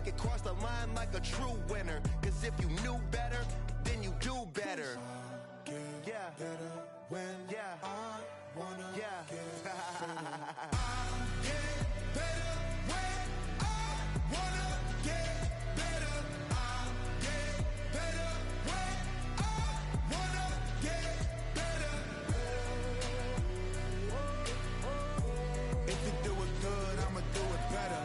make it cross the line like a true winner. Cause if you knew better, then you do better. Yeah. Better when I wanna get better. I get better when I wanna get better. I get better when I wanna get better. If you do it good, I'ma do it better.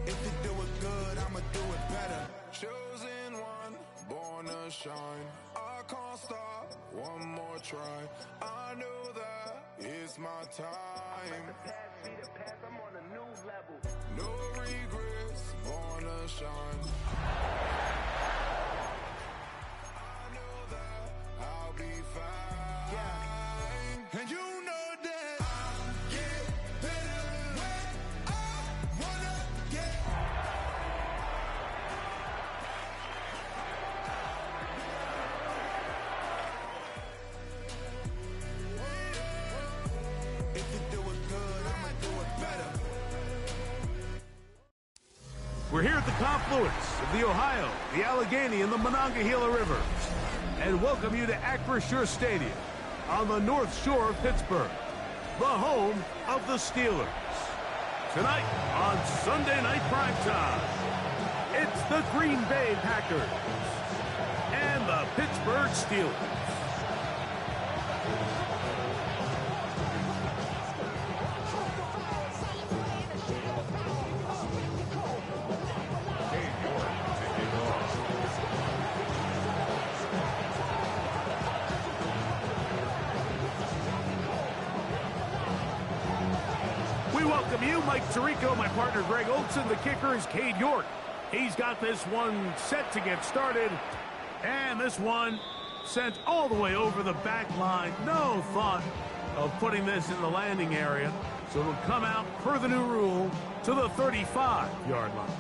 If you do it good, I'ma do it better. Chosen one, born to shine. I can't stop, one more try. I know that it's my time. I'm on a new level. No regrets, born to shine. I know that I'll be fine. Yeah. And you know that I get better when I wanna get. If you do it good, I'ma do it better. We're here at the confluence of the Ohio, the Allegheny, and the Monongahela River, and welcome you to Acrisure Stadium on the North Shore of Pittsburgh, the home of the Steelers. Tonight on Sunday Night Primetime, it's the Green Bay Packers and the Pittsburgh Steelers. We welcome you, Mike Tirico, my partner Greg Olson. The kicker is Cade York. He's got this one set to get started, and this one sent all the way over the back line. No thought of putting this in the landing area, so it'll come out, per the new rule, to the 35-yard line.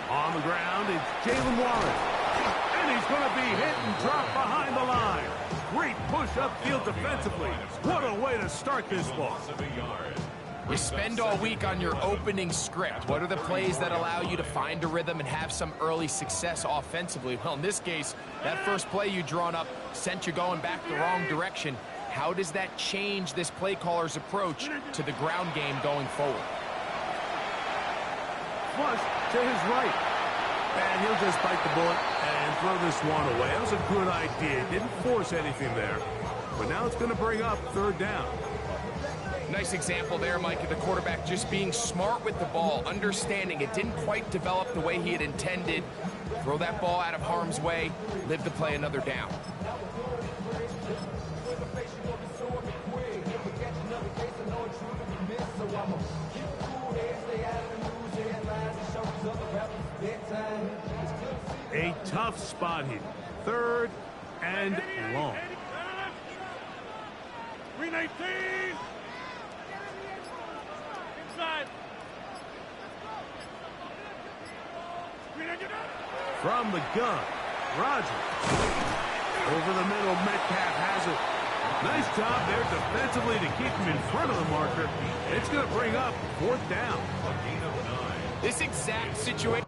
On the ground, it's Jalen Warren. And he's going to be hit and dropped behind the line. Great push upfield defensively. What a way to start this ball. You spend all week on your opening script. What are the plays that allow you to find a rhythm and have some early success offensively? Well, in this case, that first play you drawn up sent you going back the wrong direction. How does that change this play caller's approach to the ground game going forward? Flush to his right. And he'll just bite the bullet and throw this one away. That was a good idea. Didn't force anything there. But now it's going to bring up third down. Nice example there, Mike, of the quarterback just being smart with the ball, understanding it didn't quite develop the way he had intended. Throw that ball out of harm's way, live to play another down. A tough spot here. Third and long. 319. Inside. From the gun, Rodgers. Over the middle, Metcalf has it. Nice job there defensively to keep him in front of the marker. It's going to bring up fourth down. This exact situation.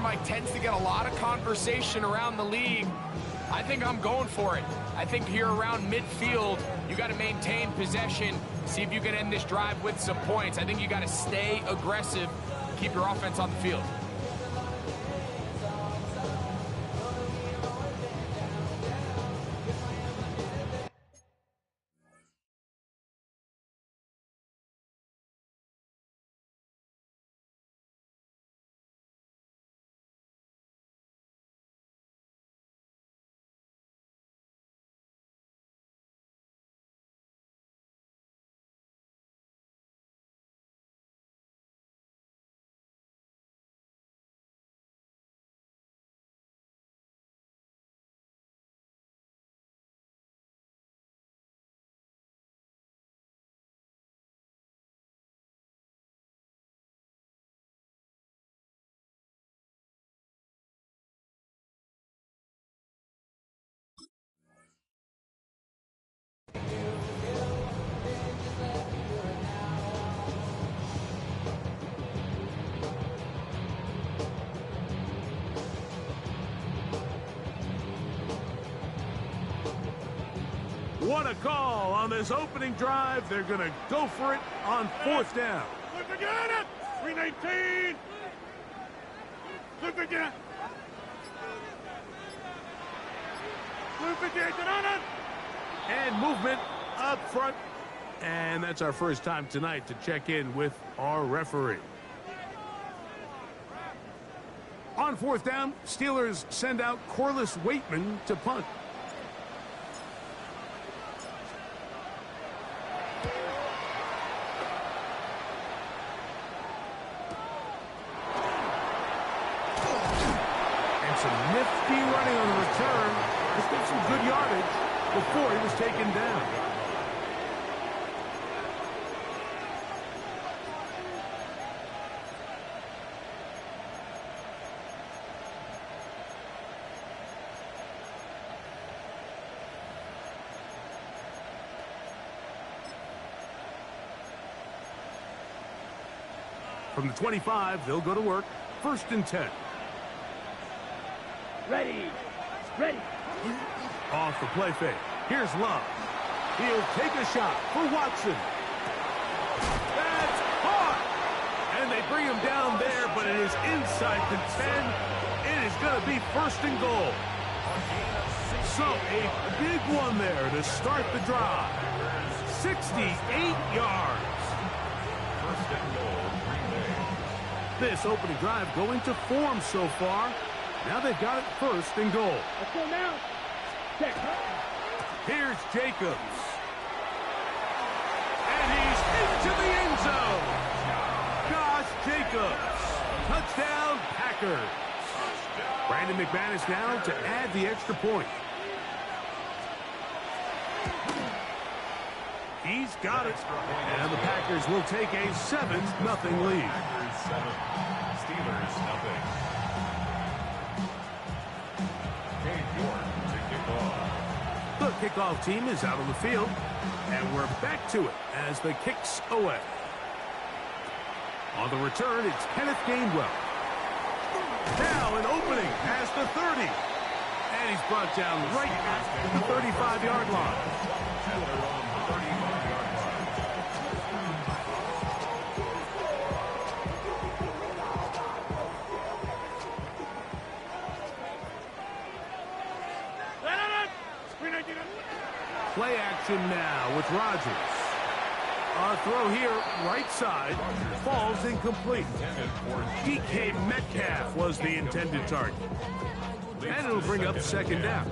Mike, tends to get a lot of conversation around the league. I think I'm going for it. I think here around midfield, you got to maintain possession, see if you can end this drive with some points. I think you got to stay aggressive, keep your offense on the field. What a call on this opening drive. They're going to go for it on 4th down. Look again it. 319. Look again. Look again. Get on it. And movement up front. And that's our first time tonight to check in with our referee. On 4th down, Steelers send out Corliss Waitman to punt. Some nifty running on the return. This gets some good yardage before he was taken down. From the 25, they'll go to work. 1st and 10. Ready. Ready. Off the play fake. Here's Love. He'll take a shot for Watson. That's caught! And they bring him down there, but it is inside the 10. It is going to be 1st and goal. So a big one there to start the drive. 68 yards. 1st and goal. This opening drive going to form so far. Now they've got it 1st and goal. Let's go now. Check. Here's Jacobs. And he's into the end zone. Josh Jacobs. Touchdown, Packers. Brandon McManus now to add the extra point. He's got it. And the Packers will take a 7-0 lead. Packers 7, Steelers 0. The kickoff team is out on the field, and we're back to it as the kicks away. On the return, it's Kenneth Gainwell. Now an opening past the 30. And he's brought down right at the 35-yard line. Play action now with Rodgers. A throw here, right side, falls incomplete. DK Metcalf was the intended target. And it'll bring up 2nd down.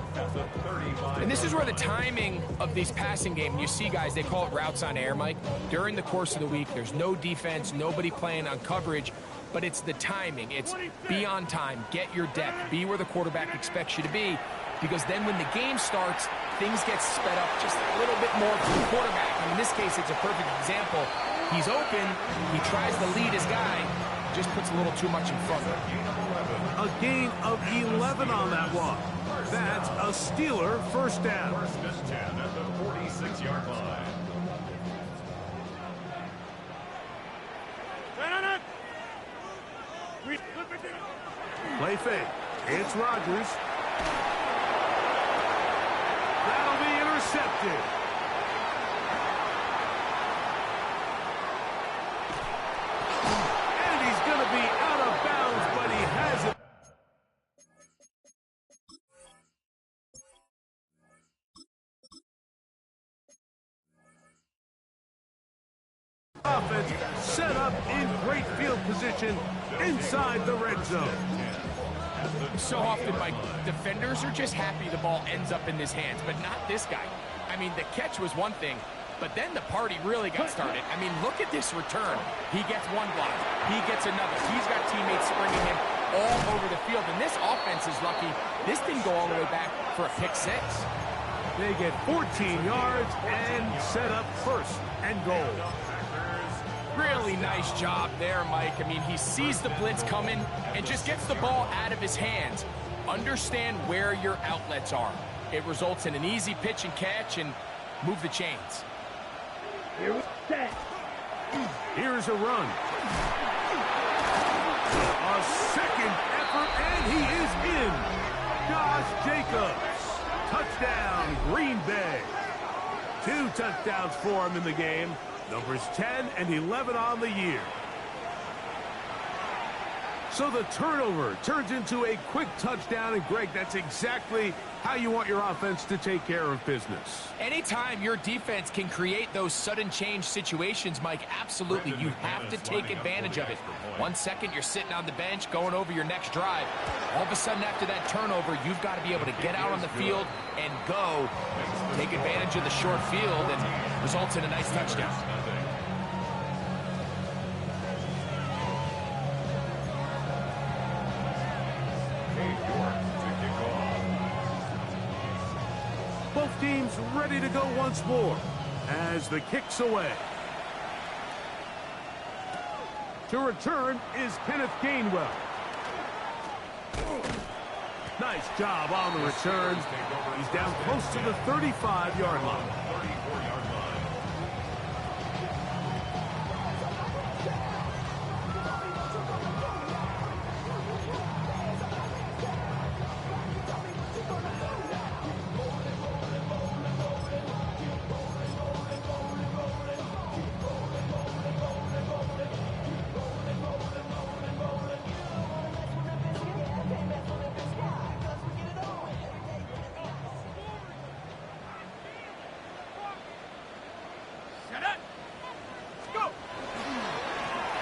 And this is where the timing of these passing game, you see guys, they call it routes on air, Mike. During the course of the week, there's no defense, nobody playing on coverage, but it's the timing. It's be on time, get your depth, be where the quarterback expects you to be, because then when the game starts, things get sped up just a little bit more for the quarterback. And in this case, it's a perfect example. He's open, he tries to lead his guy, just puts a little too much in front of him. A gain of 11 on that one. That's a Steeler 1st down. 1st and 10 at the 46-yard line. Play fake. It's Rodgers. That'll be intercepted. And he's going to be out of bounds, but he has it. Offense set up in great field position inside the red zone. So often, Mike, defenders are just happy the ball ends up in his hands, but not this guy. I mean, the catch was one thing, but then the party really got started. I mean, look at this return. He gets one block. He gets another. He's got teammates springing him all over the field, and this offense is lucky. This didn't go all the way back for a pick six. They get 14 yards and set up first and goal. Really nice job there, Mike. I mean, he sees the blitz coming and just gets the ball out of his hands. Understand where your outlets are. It results in an easy pitch and catch and move the chains. Here we set. Here's a run. A second effort, and he is in. Josh Jacobs. Touchdown, Green Bay. 2 touchdowns for him in the game. Numbers 10 and 11 on the year. So the turnover turns into a quick touchdown, and Greg, that's exactly how you want your offense to take care of business. Anytime your defense can create those sudden change situations, Mike, absolutely, you have to take advantage of it. 1 second, you're sitting on the bench, going over your next drive. All of a sudden, after that turnover, you've got to be able to get out on the field and go. Take advantage of the short field, and results in a nice touchdown. Both teams ready to go once more as the kick's away. To return is Kenneth Gainwell. Nice job on the return. He's down close to the 35-yard line.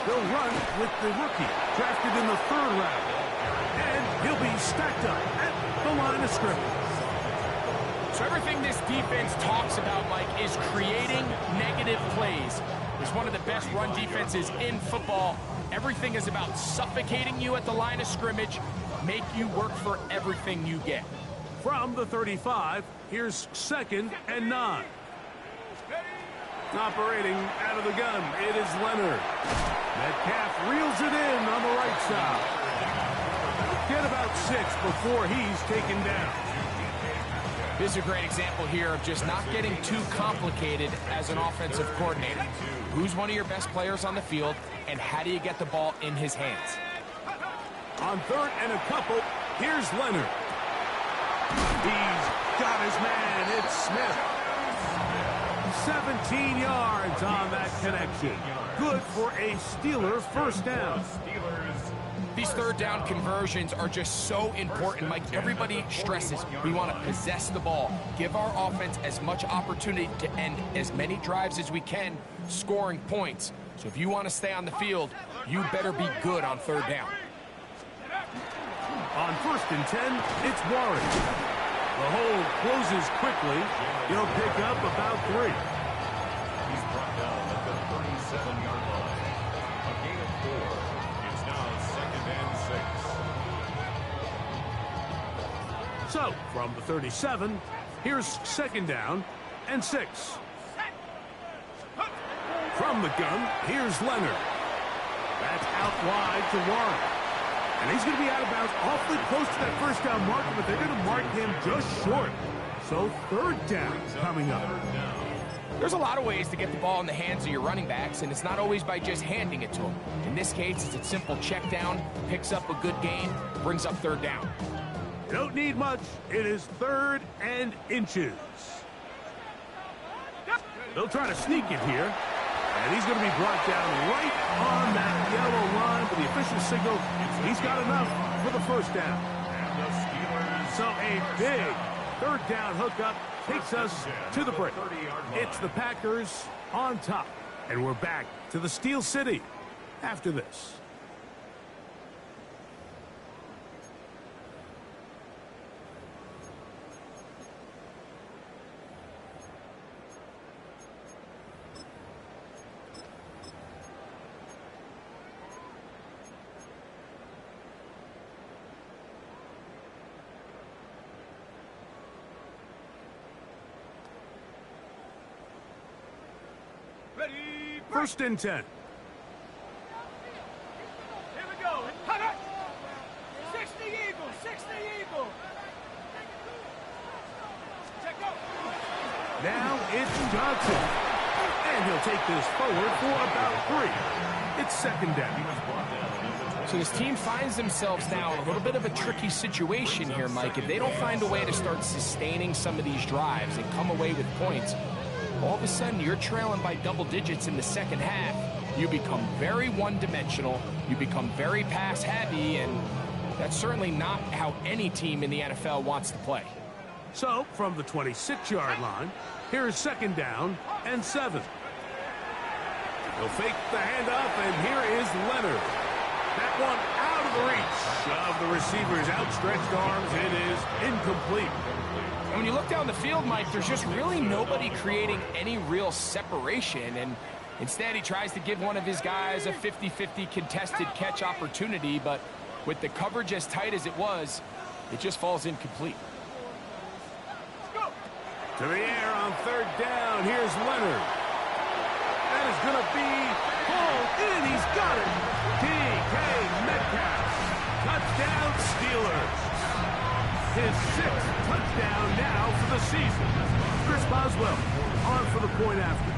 They'll run with the rookie, drafted in the 3rd round. And he'll be stacked up at the line of scrimmage. So everything this defense talks about, Mike, is creating negative plays. It's one of the best run defenses in football. Everything is about suffocating you at the line of scrimmage, make you work for everything you get. From the 35, here's 2nd and 9. Operating out of the gun, it is Leonard. Metcalf reels it in on the right side. Get about 6 before he's taken down. This is a great example here of just not getting too complicated as an offensive coordinator. Who's one of your best players on the field, and how do you get the ball in his hands? On 3rd and a couple, here's Leonard. He's got his man, it's Smith. 17 yards on that connection. Good for a Steeler first down. These 3rd down conversions are just so important, Mike. Everybody stresses we want to possess the ball, give our offense as much opportunity to end as many drives as we can, scoring points. So if you want to stay on the field, you better be good on 3rd down. On 1st and 10, it's Warren. The hold closes quickly. He'll pick up about 3. He's brought down at the 37-yard line. A gain of 4. It's now 2nd and 6. So, from the 37, here's 2nd down and 6. From the gun, here's Leonard. That's out wide to Warren. And he's going to be out of bounds awfully close to that first down marker, but they're going to mark him just short. So 3rd down coming up. There's a lot of ways to get the ball in the hands of your running backs, and it's not always by just handing it to them. In this case, it's a simple check down, picks up a good gain, brings up third down. You don't need much. It is 3rd and inches. They'll try to sneak it here. And he's going to be brought down right on that yellow line for the official signal. He's got enough for the first down. So a big 3rd down hookup takes us to the break. It's the Packers on top. And we're back to the Steel City after this. Ready, 1st and 10. Here we go. Cut it. 60 Eagle, 60 Eagle. Check go. Now it's Johnson. And he'll take this forward for about 3. It's 2nd down. So this team finds themselves now in a little bit of a tricky situation here, Mike. If they don't find a way to start sustaining some of these drives and come away with points, all of a sudden you're trailing by double digits in the second half. You become very one-dimensional. You become very pass-heavy, and that's certainly not how any team in the NFL wants to play. So, from the 26-yard line, here's 2nd down and 7. He'll fake the handoff, and here is Leonard. That one out of the reach of the receiver's outstretched arms. It is incomplete. And when you look down the field, Mike, there's just really nobody creating any real separation, and instead he tries to give one of his guys a 50-50 contested catch opportunity, but with the coverage as tight as it was, it just falls incomplete. To the air on 3rd down. Here's Leonard. That is going to be hauled in. He's got it. DK Metcalf. Touchdown Steelers. His 6th touchdown now for the season. Chris Boswell on for the point after.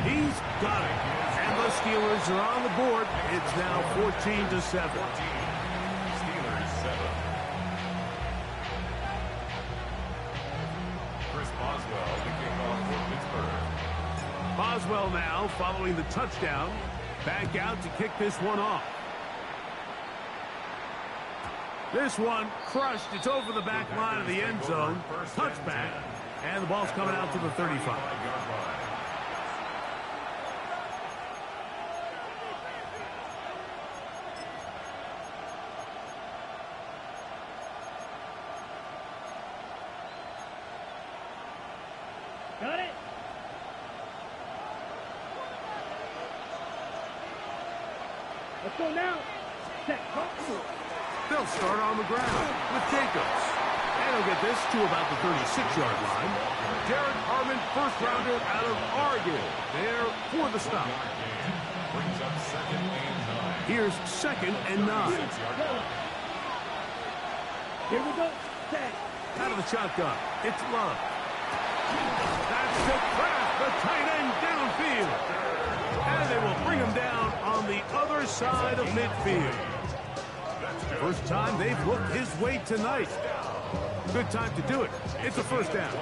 He's got it. And the Steelers are on the board. It's now 14-7. Boswell now following the touchdown. Back out to kick this one off. This one crushed. It's over the back line of the end zone. Touchback. And the ball's coming out to the 35. Got it. Let's go now. Set. They'll start on the ground with Jacobs. And he'll get this to about the 36-yard line. Jared Harmon, first rounder out of Oregon. There for the stop. Here's 2nd and 9. Here we go. Set. Out of the shotgun. It's Love. That's to Kraft, the tight end downfield. And they will bring him down on the other side of midfield. First time they've looked his way tonight. Good time to do it. It's a 1st down.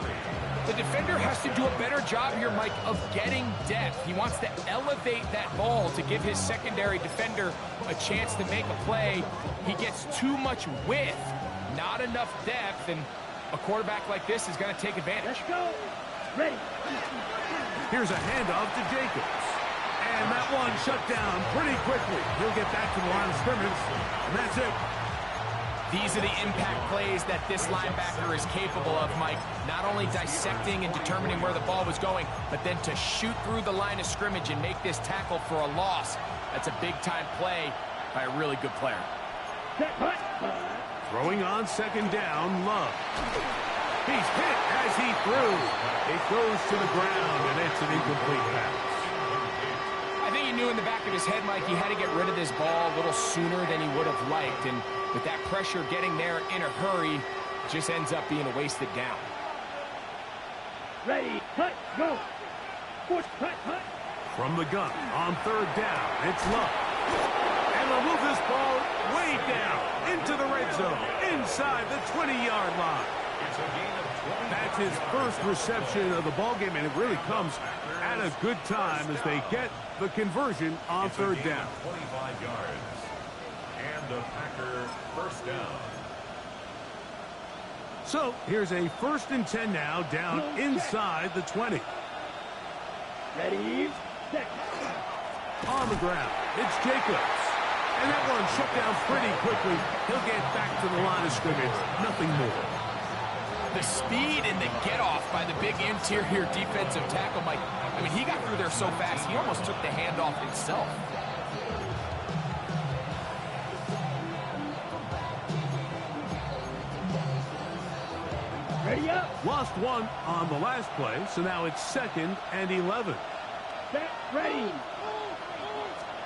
The defender has to do a better job here, Mike, of getting depth. He wants to elevate that ball to give his secondary defender a chance to make a play. He gets too much width, not enough depth, and a quarterback like this is going to take advantage. Let's go. Ready. Here's a handoff to Jacobs. And that one shut down pretty quickly. He'll get back to the line of scrimmage, and that's it. These are the impact plays that this linebacker is capable of, Mike. Not only dissecting and determining where the ball was going, but then to shoot through the line of scrimmage and make this tackle for a loss. That's a big-time play by a really good player. Throwing on 2nd down, Love. He's hit as he threw. It goes to the ground, and it's an incomplete pass. I think he knew in the back of his head, Mike, he had to get rid of this ball a little sooner than he would have liked. And with that pressure getting there in a hurry, just ends up being a wasted down. Ready, cut, go. Push, cut, cut. From the gun on third down, it's Love. And they'll move this ball way down into the red zone, inside the 20-yard line. That's his first reception of the ballgame, and it really comes at a good time as they get the conversion on third down. 25 yards. And the Packer first down. So here's a 1st and 10 now, down inside the 20. Ready, set. On the ground, it's Jacobs. And that one shut down pretty quickly. He'll get back to the line of scrimmage. Nothing more. The speed and the get-off by the big interior defensive tackle, Mike. I mean, he got through there so fast, he almost took the handoff himself. Ready up. Lost one on the last play, so now it's 2nd and 11. Set, ready.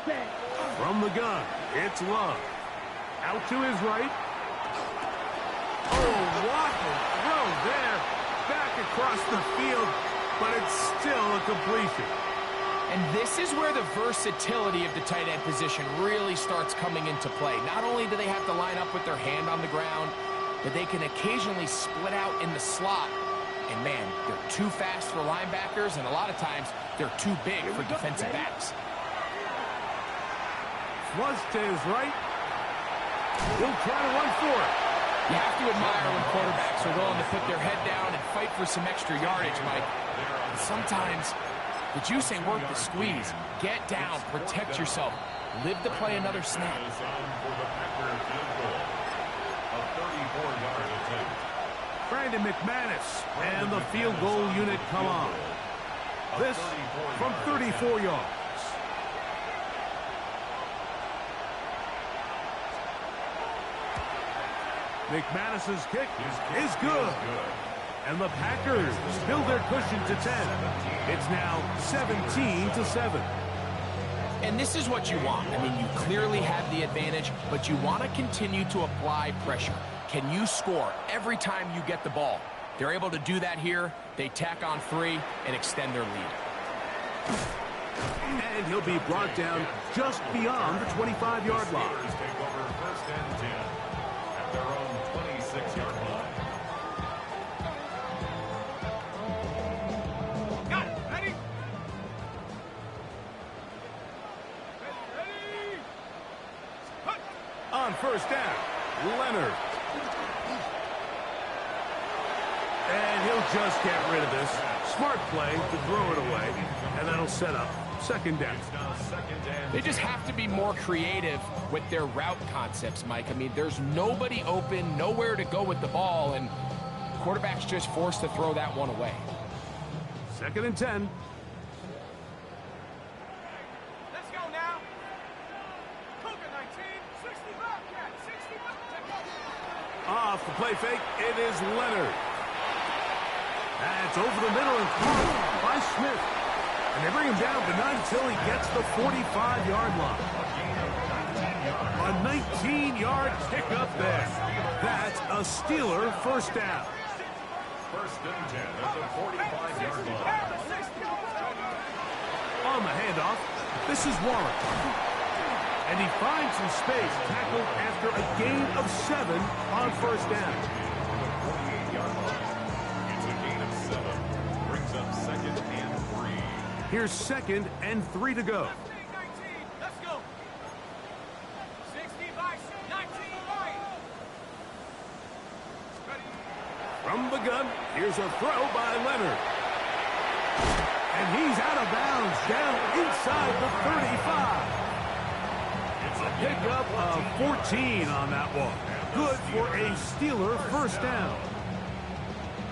Set. From the gun, it's Love. Out to his right. Oh, what a throw there. Back across the field, but it's still a completion. And this is where the versatility of the tight end position really starts coming into play. Not only do they have to line up with their hand on the ground, but they can occasionally split out in the slot. And man, they're too fast for linebackers, and a lot of times they're too big for defensive backs. Flush to his right. He'll try to run for it. You have to admire when quarterbacks are willing to put their head down and fight for some extra yardage, Mike. And sometimes the juice ain't worth the squeeze. Get down, protect yourself, live to play another snap. Brandon McManus and the field goal unit come on. This from 34 yards. McManus's kick is good. And the Packers build their cushion to 10. It's now 17-7. And this is what you want. I mean, you clearly have the advantage, but you want to continue to apply pressure. Can you score every time you get the ball? They're able to do that here. They tack on 3 and extend their lead. And he'll be brought down just beyond the 25-yard line. Take over 1st and 10 at their own 26-yard line. Got it. Ready? Ready. Cut. On 1st down, Leonard. And he'll just get rid of this. Smart play to throw it away, and that'll set up 2nd down. They just have to be more creative with their route concepts, Mike. I mean, there's nobody open, nowhere to go with the ball, and quarterback's just forced to throw that one away. 2nd and 10. Let's go now. Cougar 19, 60 Bobcat, 60 Bobcat. Off the play fake, it is Leonard. That's over the middle and caught by Smith. And they bring him down, but not until he gets the 45-yard line. A 19-yard kick up there. That's a Steeler 1st down. 1st and 10 at the 45-yard line. On the handoff, this is Warren. And he finds some space, tackled after a gain of 7 on 1st down. It's a gain of 7. Brings up 2nd and 3. Here's 2nd and 3 to go. 19, let's go. 60 by 19 right. Ready. From the gun, here's a throw by Leonard. And he's out of bounds, down inside the 35. It's a pickup of 14 on that one. Good for a Steeler 1st down.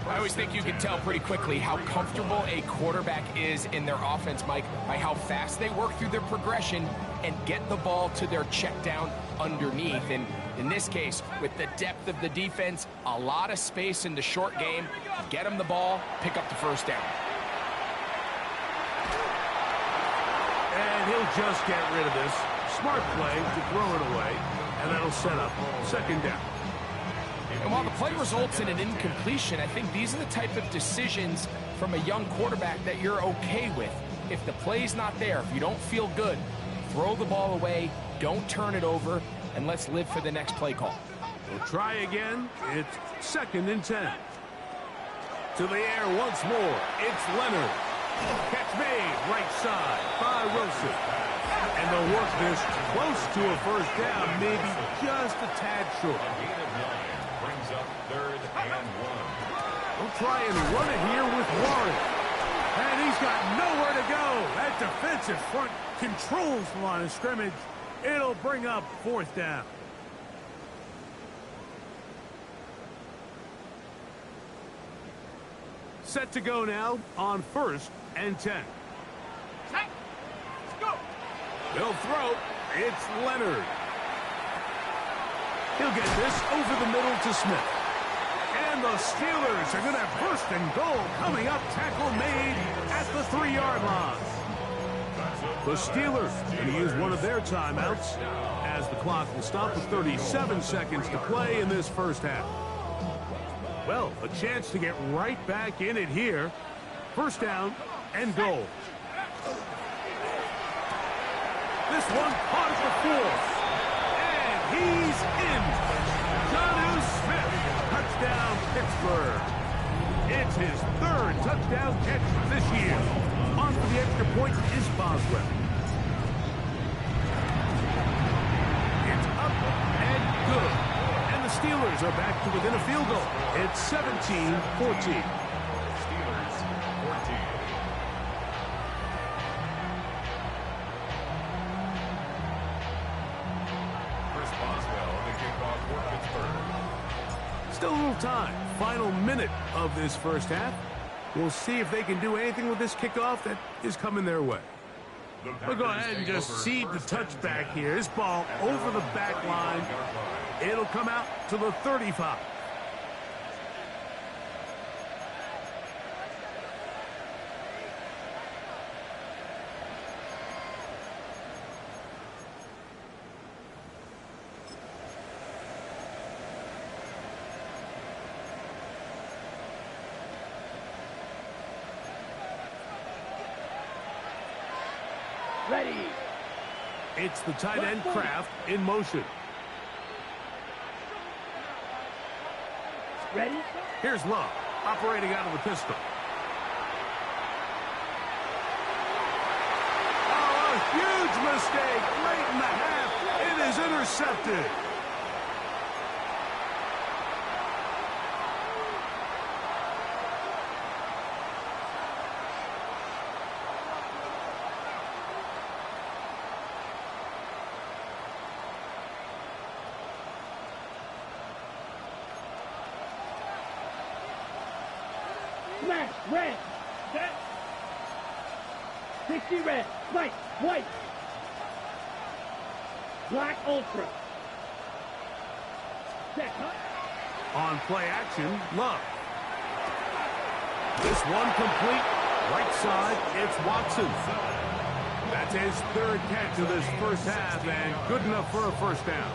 I always think you can tell pretty quickly how comfortable a quarterback is in their offense, Mike, by how fast they work through their progression and get the ball to their check down underneath. And in this case, with the depth of the defense, a lot of space in the short game, get them the ball, pick up the 1st down. And he'll just get rid of this. Smart play to throw it away, and that'll set up 2nd down. And while while the play results in an incompletion, I think these are the type of decisions from a young quarterback that you're okay with. If the play's not there, if you don't feel good, throw the ball away, don't turn it over, and let's live for the next play call. We'll try again. It's 2nd and 10. To the air once more. It's Leonard. Catch made right side by Wilson. And they'll work this close to a first down, maybe just a tad short. Gain of 9 brings up 3rd and 1. We'll try and run it here with Warren. And he's got nowhere to go. That defensive front controls the line of scrimmage. It'll bring up 4th down. Set to go now on 1st and 10. Let's go. They'll throw. It's Leonard. He'll get this over the middle to Smith. And the Steelers are going to have 1st and goal coming up. Tackle made at the 3-yard line. The Steelers going to use one of their timeouts as the clock will stop with 37 seconds to play in this first half. Well, a chance to get right back in it here. 1st down and goal. This one caught at the 4th. And he's in. Jonnu Smith. Touchdown, Pittsburgh. It's his 3rd touchdown catch this year. On for the extra point is Boswell. It's up and good. And the Steelers are back to within a field goal. It's 17-14. Steelers 14. Chris Boswell, the kickoff for Pittsburgh. Still a little time. Final minute of this first half. We'll see if they can do anything with this kickoff that is coming their way. We'll go ahead and just seed the touchback here. This ball over the back line. It'll come out to the 35. Ready. It's the tight end Kraft in motion. Ready. Here's Love, operating out of the pistol. Oh, a huge mistake late in the half. It is intercepted. Smash. Red. Set. 60 red. White. White. Black ultra. Set. Cut. On play action, Love. This one complete. Right side, it's Watson. That's his 3rd catch of this first half, and good enough for a first down.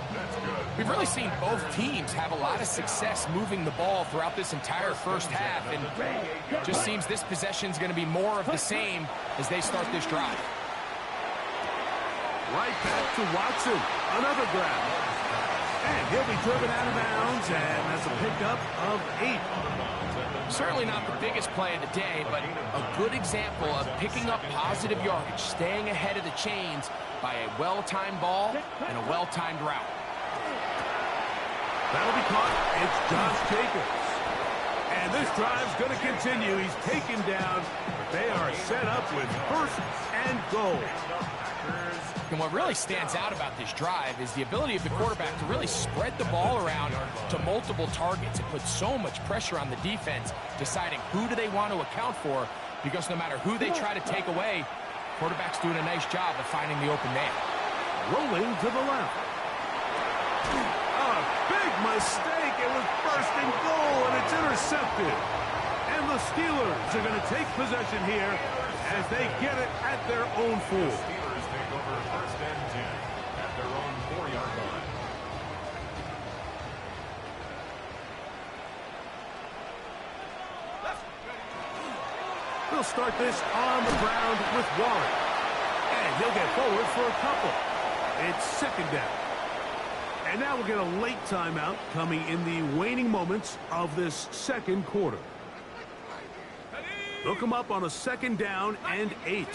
We've really seen both teams have a lot of success moving the ball throughout this entire first half, and it just seems this possession is going to be more of the same as they start this drive. Right back to Watson. Another grab. And he'll be driven out of bounds, and that's a pickup of 8. Certainly not the biggest play of the day, but a good example of picking up positive yardage, staying ahead of the chains by a well-timed ball and a well-timed route. That'll be caught. It's Josh Jacobs. And this drive's going to continue. He's taken down. They are set up with 1st and goal. And what really stands out about this drive is the ability of the quarterback to really spread the ball around to multiple targets. It puts so much pressure on the defense, deciding who do they want to account for, because no matter who they try to take away, quarterback's doing a nice job of finding the open man. Rolling to the left. A big mistake. It was 1st and goal, and it's intercepted. And the Steelers are going to take possession here as they get it at their own 4. Steelers take over 1st and 10 at their own 4-yard line. They'll start this on the ground with Warren. And he'll get forward for a couple. It's second down. And now we'll get a late timeout coming in the waning moments of this second quarter. They'll come up on a second down and 8.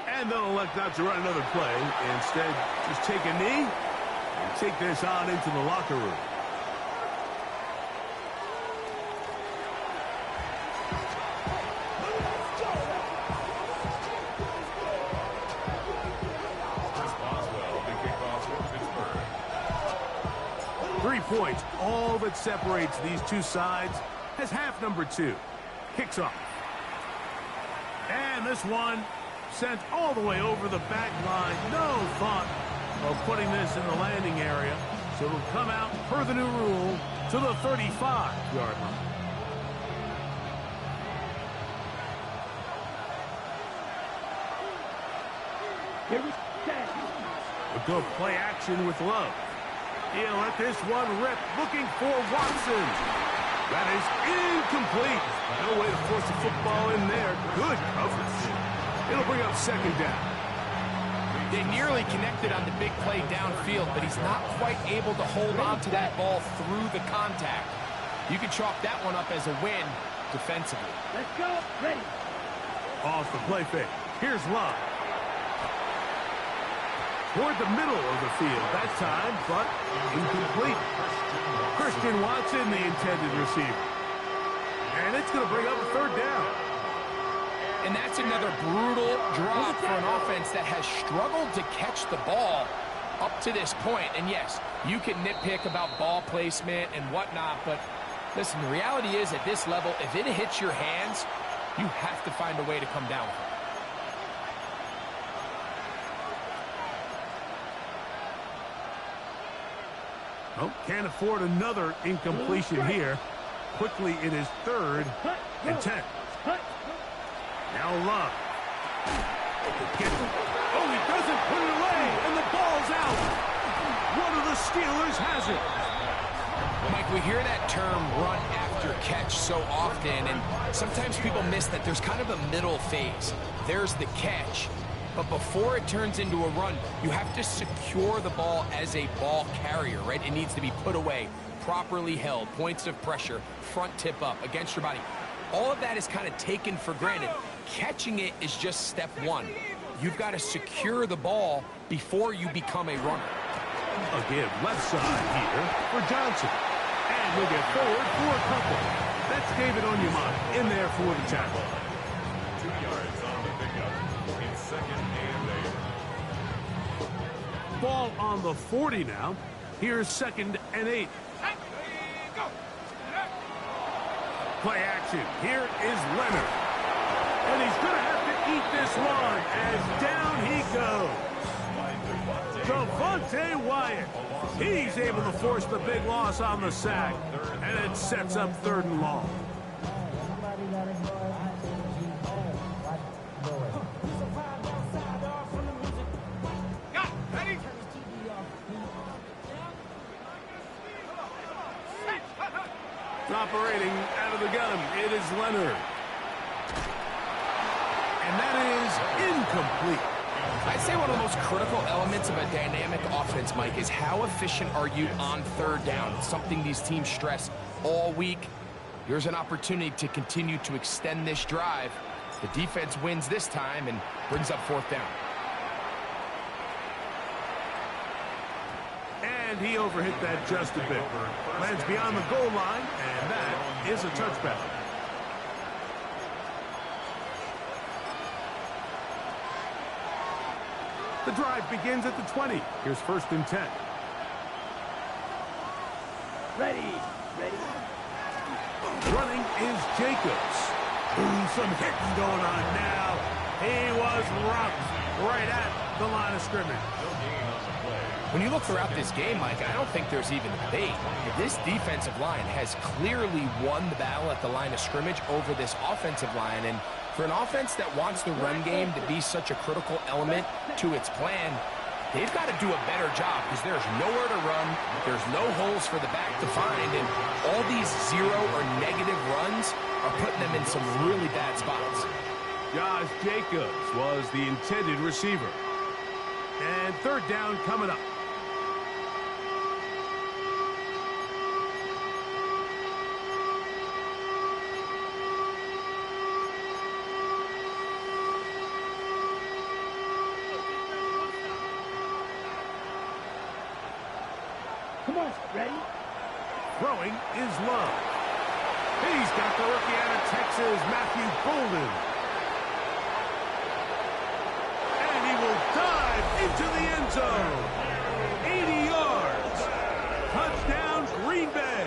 And they'll elect not to run another play. Instead, just take a knee and take this on into the locker room. Points, all that separates these two sides, as half number 2 kicks off. And this one sent all the way over the back line. No thought of putting this in the landing area. So it'll come out, per the new rule, to the 35-yard line. A good play action with Love. He'll let this one rip, looking for Watson. That is incomplete. No way to force the football in there. Good coverage. It'll bring up second down. They nearly connected on the big play downfield, but he's not quite able to hold on to that ball through the contact. You can chalk that one up as a win defensively. Let's go. Ready. Off the play fake. Here's Love. Toward the middle of the field that time, but incomplete. Christian Watson, the intended receiver. And it's going to bring up a third down. And that's another brutal drop for an offense that has struggled to catch the ball up to this point. And yes, you can nitpick about ball placement and whatnot, but listen, the reality is at this level, if it hits your hands, you have to find a way to come down with it. Oh, can't afford another incompletion here. Quickly, it is 3rd and 10. Now Love. Oh, he doesn't put it away, and the ball's out. One of the Steelers has it. Mike, we hear that term run after catch so often, and sometimes people miss that there's kind of a middle phase. There's the catch. But before it turns into a run, you have to secure the ball as a ball carrier, right? It needs to be put away, properly held, points of pressure, front tip up, against your body. All of that is kind of taken for granted. Catching it is just step 1. You've got to secure the ball before you become a runner. Again, left side here for Johnson. And he'll get forward for a couple. That's David Onyemata in there for the tackle. 2 yards on the pickup. Second and 8. Ball on the 40 now. Here's 2nd and 8. Play action. Here is Leonard. And he's going to have to eat this one as down he goes. Devontae Wyatt. He's able to force the big loss on the sack. And it sets up 3rd and long. Operating out of the gun, it is Leonard. And that is incomplete. I'd say one of the most critical elements of a dynamic offense, Mike, is how efficient are you on 3rd down? It's something these teams stress all week. Here's an opportunity to continue to extend this drive. The defense wins this time and brings up 4th down. And he overhit that just a bit. Lands beyond the goal line, and that is a touchback. The drive begins at the 20. Here's 1st and 10. Ready. Running is Jacobs. Ooh, some hitting going on now. He was rocked right at the line of scrimmage. When you look throughout this game, Mike, I don't think there's even a debate. This defensive line has clearly won the battle at the line of scrimmage over this offensive line. And for an offense that wants the run game to be such a critical element to its plan, they've got to do a better job because there's nowhere to run, there's no holes for the back to find, and all these zero or negative runs are putting them in some really bad spots. Josh Jacobs was the intended receiver. And third down coming up. Come on, ready? Throwing is Love. He's got the rookie out of Texas, Matthew Golden. And he will dive into the end zone. 80 yards. Touchdown, Green Bay.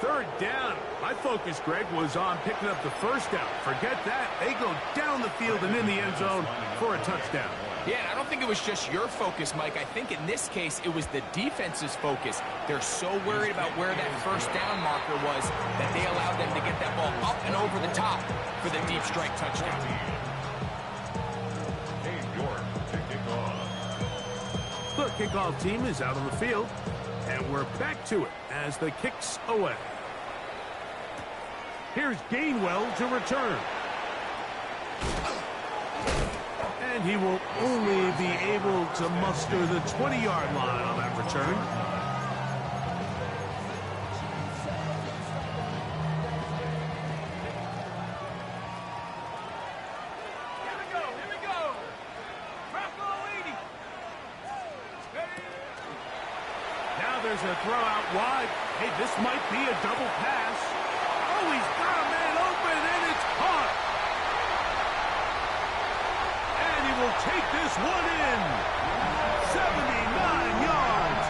Third down. My focus, Greg, was on picking up the first down. Forget that. They go down the field and in the end zone for a touchdown. Yeah, and I don't think it was just your focus, Mike. I think in this case, it was the defense's focus. They're so worried about where that first down marker was that they allowed them to get that ball up and over the top for the deep strike touchdown. The kickoff team is out on the field, and we're back to it as the kick's away. Here's Gainwell to return. And he will only be able to muster the 20-yard line on that return. Here we go, here we go. Rocco leading. Now there's a throw out wide. Hey, this might be a double pass. Oh, he's got a man open, and it's caught. And he will take this one in. 79 yards.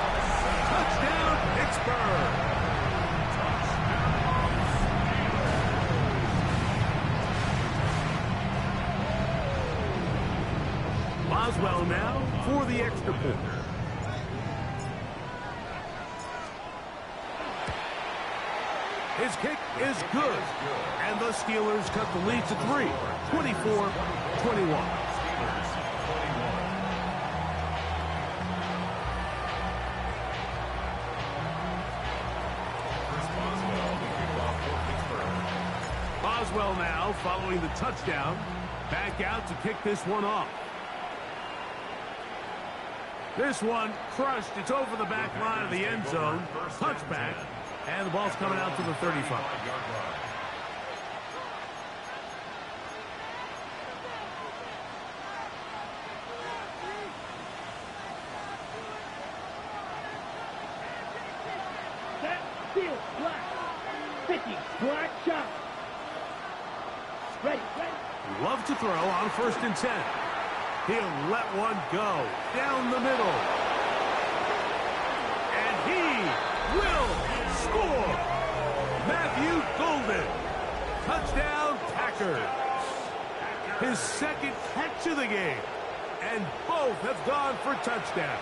Touchdown, Pittsburgh. Boswell now for the extra point. His kick is good. And the Steelers cut the lead to 3, 24-21. Boswell now following the touchdown. Back out to kick this one off. This one crushed. It's over the back line of the end zone. Touchback. And the ball's coming out to the 35. Set, field, black. 50, black shot. Ready, ready. Love to throw on 1st and 10. He'll let one go down the middle. And he will score. Matthew Golden. Touchdown, Packers. His second catch of the game. And both have gone for touchdowns.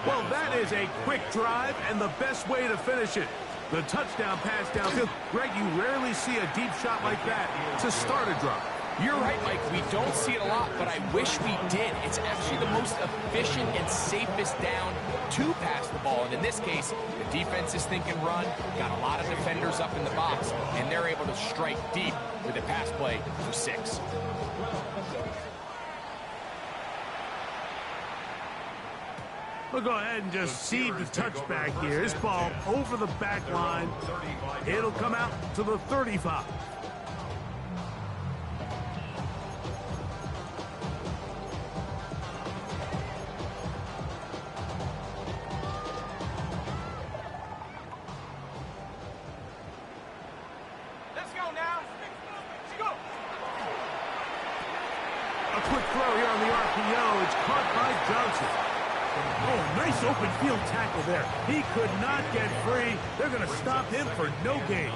Well, that is a quick drive and the best way to finish it. The touchdown pass downfield. Greg, you rarely see a deep shot like that to start a drive. You're right, Mike. We don't see it a lot, but I wish we did. It's actually the most efficient and safest down to pass the ball. And in this case, the defense is thinking run, got a lot of defenders up in the box, and they're able to strike deep with a pass play for 6. We'll go ahead and just cede the touchback here. This ball over the back line. It'll come out to the 35. Let's go now. Let's go. A quick throw here on the RPO. It's caught by Johnson. Oh, nice open field tackle there. He could not get free. They're going to stop him for no gain.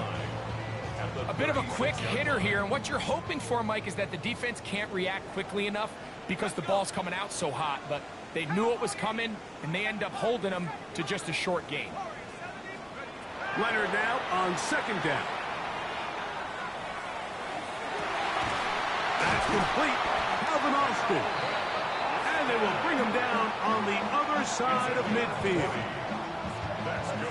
A bit of a quick hitter here, and what you're hoping for, Mike, is that the defense can't react quickly enough because the ball's coming out so hot, but they knew it was coming, and they end up holding them to just a short gain. Leonard now on 2nd down. complete. Calvin Austin. And they will bring him down on the other side of midfield.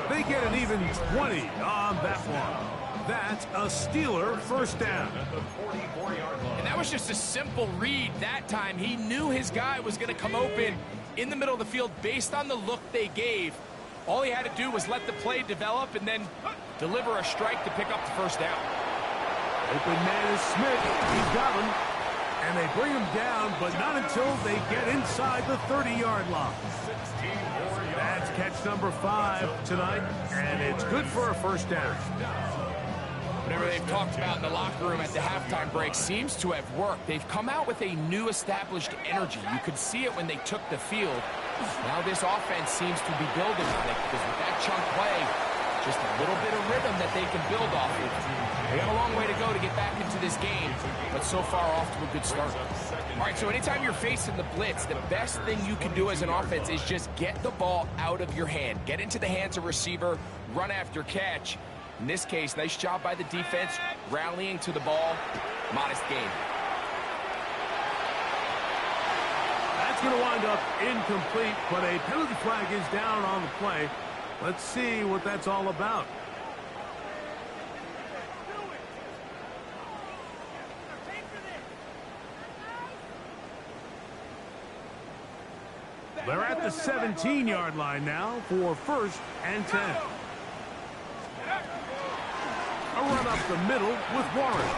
They get an even 20 on that one. That's a Steeler first down. And that was just a simple read that time. He knew his guy was going to come open in the middle of the field based on the look they gave. All he had to do was let the play develop and then deliver a strike to pick up the first down. Open man is Smith. He's got him. And they bring him down, but not until they get inside the 30-yard line. That's catch number 5 tonight, and it's good for a first down. Whatever they've talked about in the locker room at the halftime break seems to have worked. They've come out with a new established energy. You could see it when they took the field. Now this offense seems to be building on it because with that chunk play, just a little bit of rhythm that they can build off of. They have a long way to go to get back into this game, but so far off to a good start. All right, so anytime you're facing the blitz, the best thing you can do as an offense is just get the ball out of your hand. Get into the hands of receiver, run after catch. In this case, nice job by the defense, rallying to the ball. Modest gain. That's going to wind up incomplete, but a penalty flag is down on the play. Let's see what that's all about. They're at the 17-yard line now for 1st and 10. A run up the middle with Warren.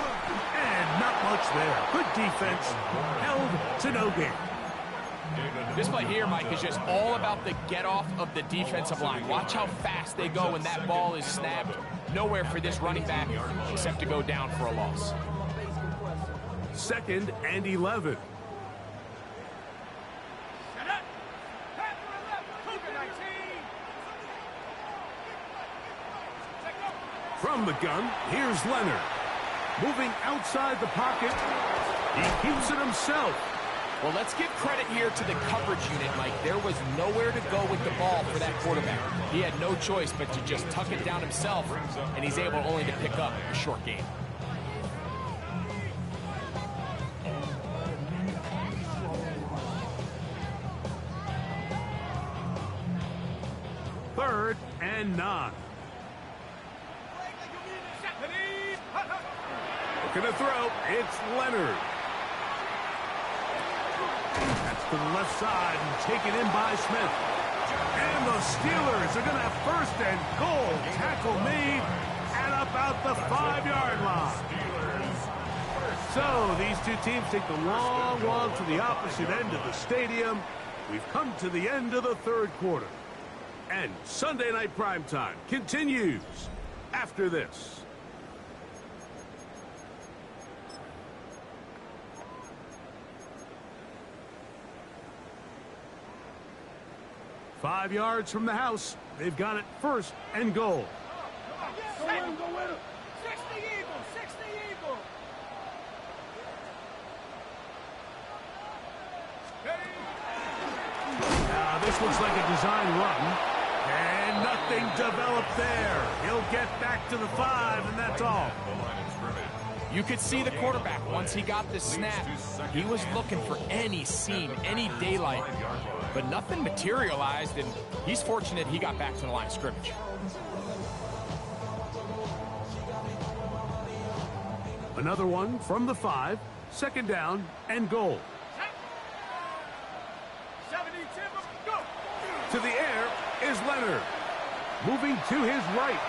And not much there. Good defense. Held to no gain. This play here, Mike, is just all about the get-off of the defensive line. Watch how fast they go when that ball is snapped. Nowhere for this running back except to go down for a loss. 2nd and 11. From the gun, here's Leonard. Moving outside the pocket. He keeps it himself. Well, let's give credit here to the coverage unit, Mike. There was nowhere to go with the ball for that quarterback. He had no choice but to just tuck it down himself, and he's able only to pick up a short gain. Third and 9. Looking to throw, it's Leonard. That's to the left side and taken in by Smith. And the Steelers are going to have 1st and goal. Tackle made at about the 5-yard line. So these two teams take the long walk to the opposite end of the stadium. We've come to the end of the 3rd quarter. And Sunday Night Primetime continues after this. Five yards from the house. They've got it 1st and goal. 60 Eagle, 60 Eagle. This looks like a design run. And nothing developed there. He'll get back to the 5, and that's all. You could see the quarterback, once he got the snap, he was looking for any seam, any daylight, but nothing materialized, and he's fortunate he got back to the line of scrimmage. Another one from the 5, 2nd down and goal. To the air is Leonard. Moving to his right.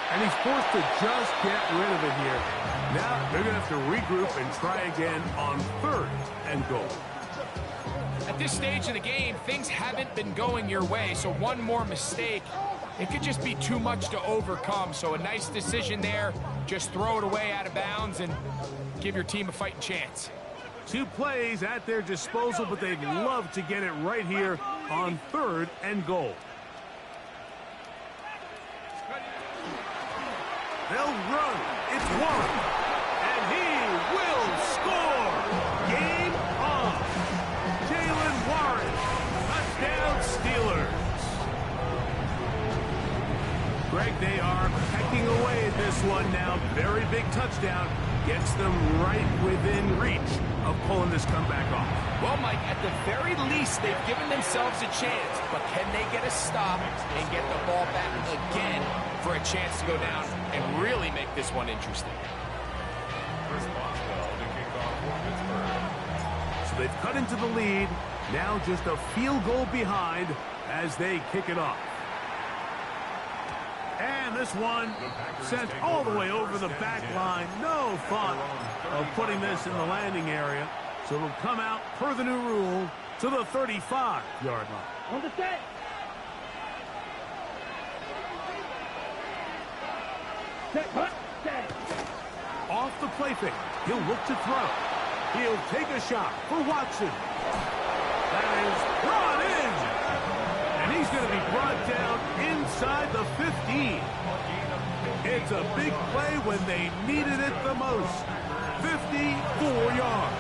And he's forced to just get rid of it here. Now they're going to have to regroup and try again on 3rd and goal. At this stage of the game, things haven't been going your way, so one more mistake, it could just be too much to overcome. So a nice decision there. Just throw it away out of bounds and give your team a fighting chance. 2 plays at their disposal, but they'd love to get it right here on 3rd and goal. They'll run. It's Warren. And he will score. Game on. Jalen Warren. Touchdown Steelers. Greg, they are pecking away at this one now. Very big touchdown. gets them right within reach of pulling this comeback off. Well, Mike, at the very least, they've given themselves a chance. But can they get a stop and get the ball back again for a chance to go down and really make this one interesting? So they've cut into the lead. Now just a field goal behind as they kick it off. And this one sent all the way over the back line. No thought of putting this in the landing area. So it'll come out, per the new rule, to the 35-yard line. On the set. Set, hut, set. Off the play fake. He'll look to throw. He'll take a shot for Watson. That is brought in. And he's going to be brought down inside the 15. It's a big play when they needed it the most. 54 yards.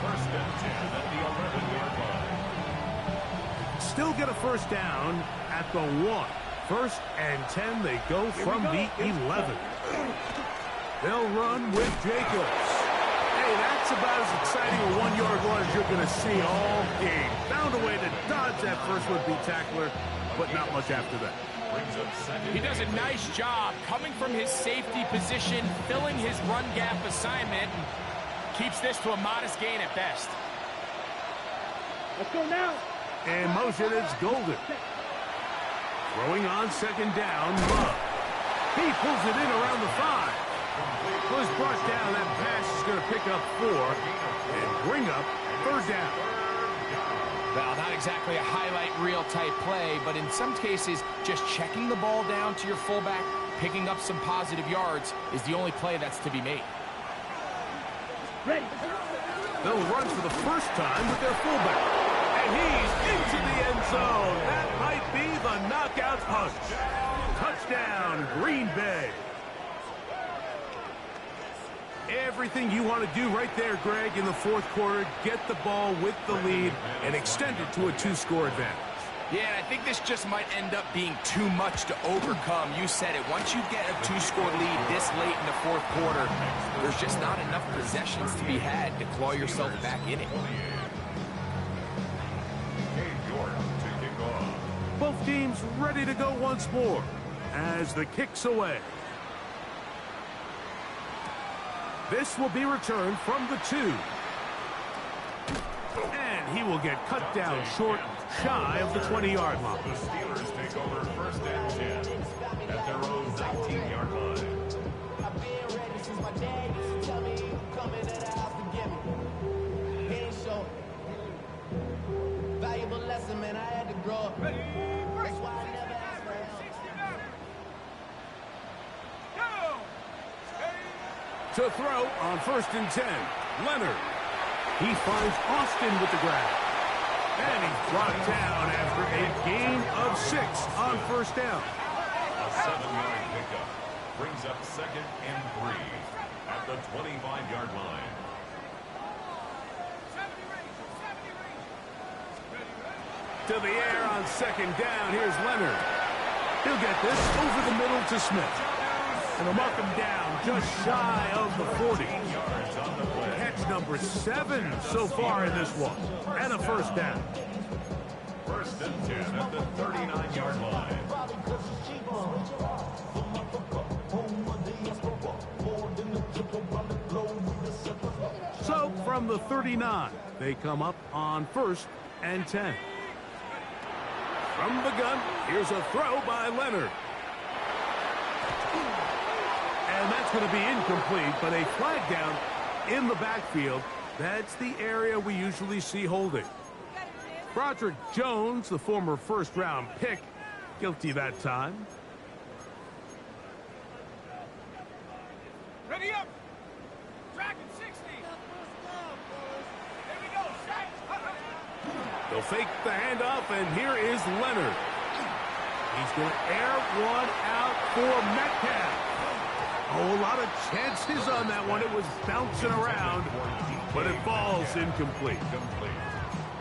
First and 10 at the 11-yard line. Still get a first down at the 1. First and 10, they go from the 11. They'll run with Jacobs. Hey, that's about as exciting a 1-yard run as you're going to see all game. Found a way to dodge that first would-be tackler, but not much after that. He does a nice job coming from his safety position, filling his run gap assignment, and keeps this to a modest gain at best. Let's go now. In motion, it's Golden. Throwing on second down, Love. He pulls it in around the 5. Was brought down. That pass is going to pick up 4 and bring up third down. Well, not exactly a highlight reel type play, but in some cases, just checking the ball down to your fullback, picking up some positive yards is the only play that's to be made. Ready. They'll run for the first time with their fullback. And he's into the end zone. That might be the knockout punch. Touchdown, Green Bay. Everything you want to do right there, Greg, in the fourth quarter. Get the ball with the lead and extend it to a 2-score advantage. Yeah, and I think this just might end up being too much to overcome. You said it. Once you get a 2-score lead this late in the fourth quarter, there's just not enough possessions to be had to claw yourself back in it. Both teams ready to go once more as the kick's away. This will be returned from the 2. And he will get cut down short, shy of the 20-yard line. The Steelers take over first and 10 at their own 19-yard line. I've been ready since my dad used to tell me you coming to the house to get me. He ain't show. Valuable lesson, man. I had to grow up. That's why I never asked for help. To throw on first and 10, Leonard. He finds Austin with the grab. And he's brought down after a gain of 6 on first down. A 7-yard pickup brings up second and 3 at the 25-yard line. To the air on second down. Here's Leonard. He'll get this over the middle to Smith. And they'll mark him down just shy of the 40. Catch number 7 so far in this one. And a first down. First and 10 at the 39-yard line. So from the 39, they come up on first and 10. From the gun, here's a throw by Leonard. And that's going to be incomplete, but a flag down in the backfield. That's the area we usually see holding. Broderick Jones, the former first-round pick, guilty that time. Ready up. Dragon 60. There we go. Sack. They'll fake the handoff, and here is Leonard. He's going to air one out for Metcalf. Oh, a lot of chances on that one. It was bouncing around, but it falls incomplete.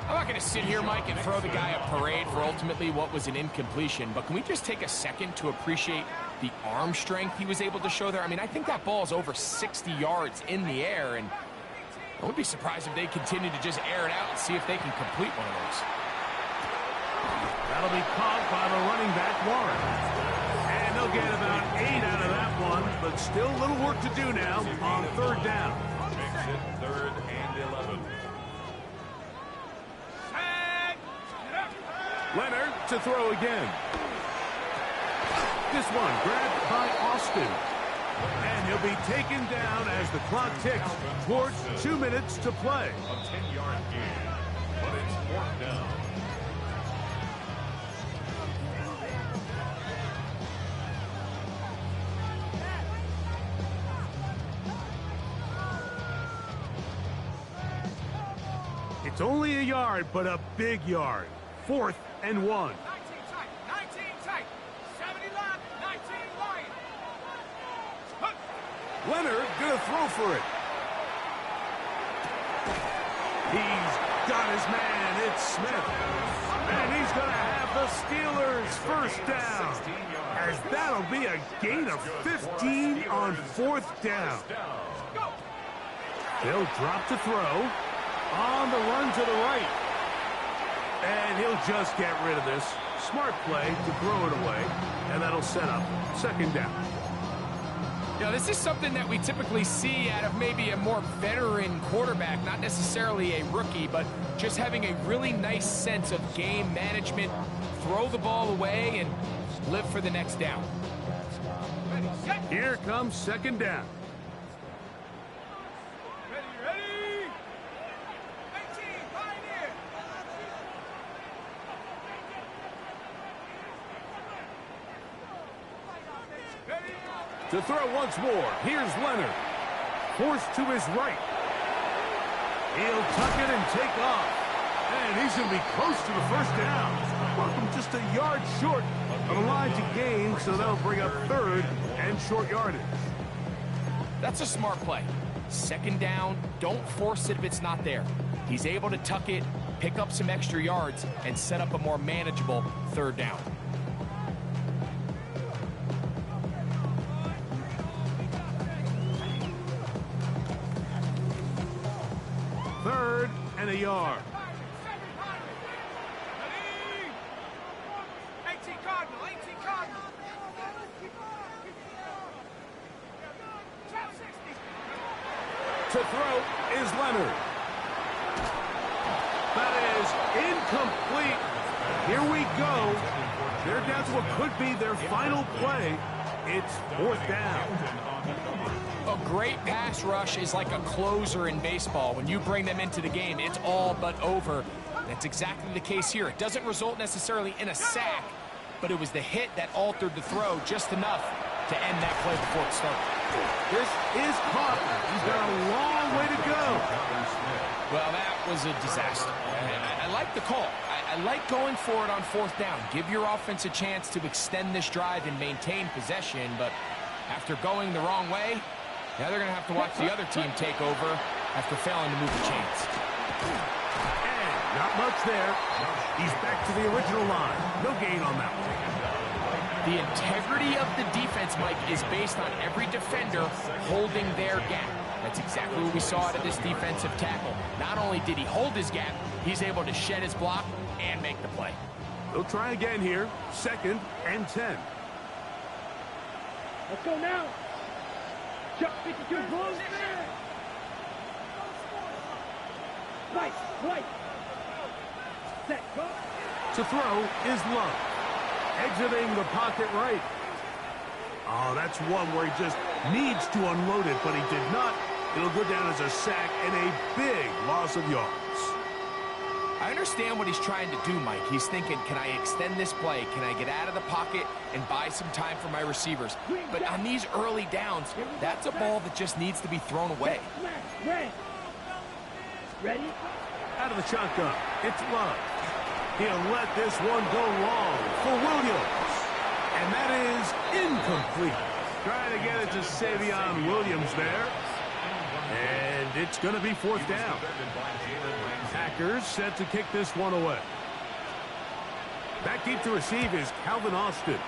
I'm not going to sit here, Mike, and throw the guy a parade for ultimately what was an incompletion, but can we just take a second to appreciate the arm strength he was able to show there? I mean, I think that ball is over 60 yards in the air, and I wouldn't be surprised if they continue to just air it out and see if they can complete one of those. That'll be caught by the running back, Warren. And they'll get about 8 out of that one, but still a little work to do now on third down. Makes it 3rd and 11. Leonard to throw again. This one grabbed by Austin. And he'll be taken down as the clock ticks towards 2 minutes to play. A 10-yard gain, but it's 4th down. It's only a yard, but a big yard. 4th and 1. 19 tight, 70 left, 19 line. Leonard gonna throw for it. He's got his man. It's Smith. And he's gonna have the Steelers first down. As that'll be a gain of 15 on 4th down. They'll drop to throw. On the run to the right. And he'll just get rid of this. Smart play to throw it away. And that'll set up 2nd down. Now, this is something that we typically see out of maybe a more veteran quarterback, not necessarily a rookie, but just having a really nice sense of game management, throw the ball away, and live for the next down. Here comes 2nd down. To throw once more, here's Leonard. Forced to his right. He'll tuck it and take off. And he's going to be close to the first down. Welcome just a yard short of the line to gain, so that'll bring up 3rd and short yardage. That's a smart play. 2nd down, don't force it if it's not there. He's able to tuck it, pick up some extra yards, and set up a more manageable 3rd down. 3rd and a yard. 18 Cardinal, 18 Cardinal. To throw is Leonard. That is incomplete. Here we go. They're down to what could be their final play. It's 4th down. A great pass rush is like a closer in baseball. When you bring them into the game, it's all but over. That's exactly the case here. It doesn't result necessarily in a sack, but it was the hit that altered the throw just enough to end that play before it started. This is caught. He's got a long way to go. Well, that was a disaster. I like the call. I like going for it on 4th down. Give your offense a chance to extend this drive and maintain possession, but after going the wrong way, now they're going to have to watch the other team take over after failing to move the chains. And not much there. He's back to the original line. No gain on that one. The integrity of the defense, Mike, is based on every defender holding their gap. That's exactly what we saw out of this defensive tackle. Not only did he hold his gap, he's able to shed his block and make the play. They'll try again here. 2nd and 10. Let's go now. Chuck 52, blows. Right. Set, go. To throw is Love. Exiting the pocket right. Oh, that's one where he just needs to unload it, but he did not. It'll go down as a sack and a big loss of yards. I understand what he's trying to do, Mike. He's thinking, can I extend this play? Can I get out of the pocket and buy some time for my receivers? But on these early downs, that's a ball that just needs to be thrown away. Ready? Out of the shotgun, it's Love. He'll let this one go long for Williams. And that is incomplete. Trying to get it to Savion Williams there. And it's going to be 4th down. Defended by Jalen Ramsey. Packers set to kick this one away. Back deep to receive is Calvin Austin.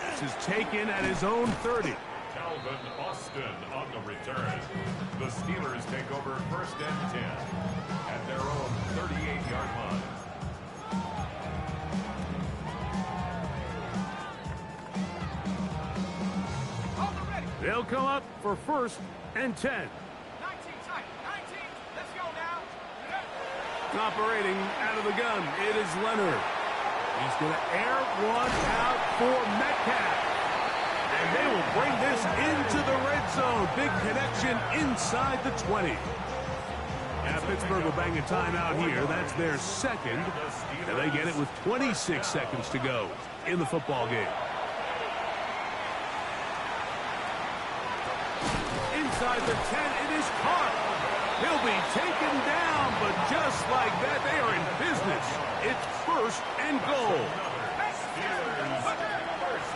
This is taken at his own 30. Calvin Austin on the return. The Steelers take over 1st and 10 at their own 38-yard line. They'll come up for 1st and 10. 19, tight. 19. Let's go now. Operating out of the gun, it is Leonard. He's going to air one out for Metcalf. And they will bring this into the red zone. Big connection inside the 20. Yeah, Pittsburgh will bang a timeout here. That's their second. And they get it with 26 seconds to go in the football game. Inside the 10, it is caught. He'll be taken down, but just like that, they are in business. It's 1st and goal.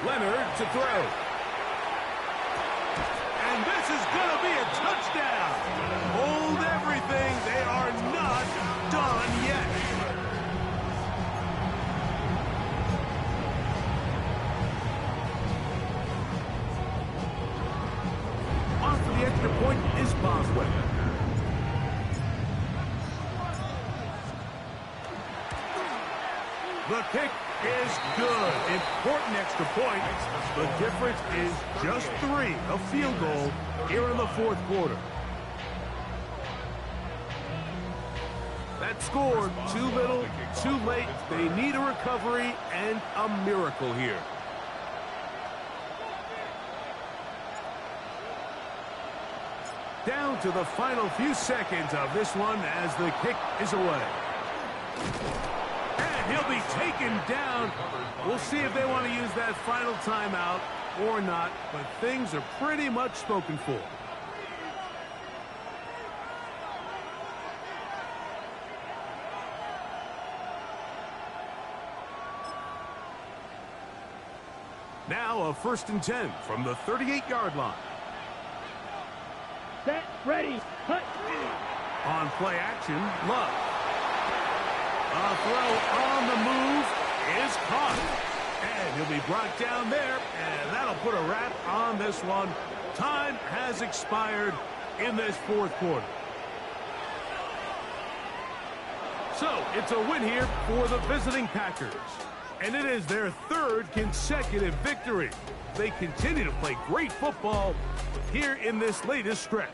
Leonard to throw. And this is going to be a touchdown. Hold everything. They are not done yet. On for the extra point is Boswell. The kick is good. Important extra point. The difference is just 3, a field goal here in the 4th quarter. That scored too little, too late. They need a recovery and a miracle here. Down to the final few seconds of this one as the kick is away. And he'll be taken down. We'll see if they want to use that final timeout or not, but things are pretty much spoken for. Now a 1st and 10 from the 38-yard line. Set, ready, cut. On play action, Love. A throw on the move is caught. And he'll be brought down there, and that'll put a wrap on this one. Time has expired in this 4th quarter. So, it's a win here for the visiting Packers. And it is their 3rd consecutive victory. They continue to play great football here in this latest stretch.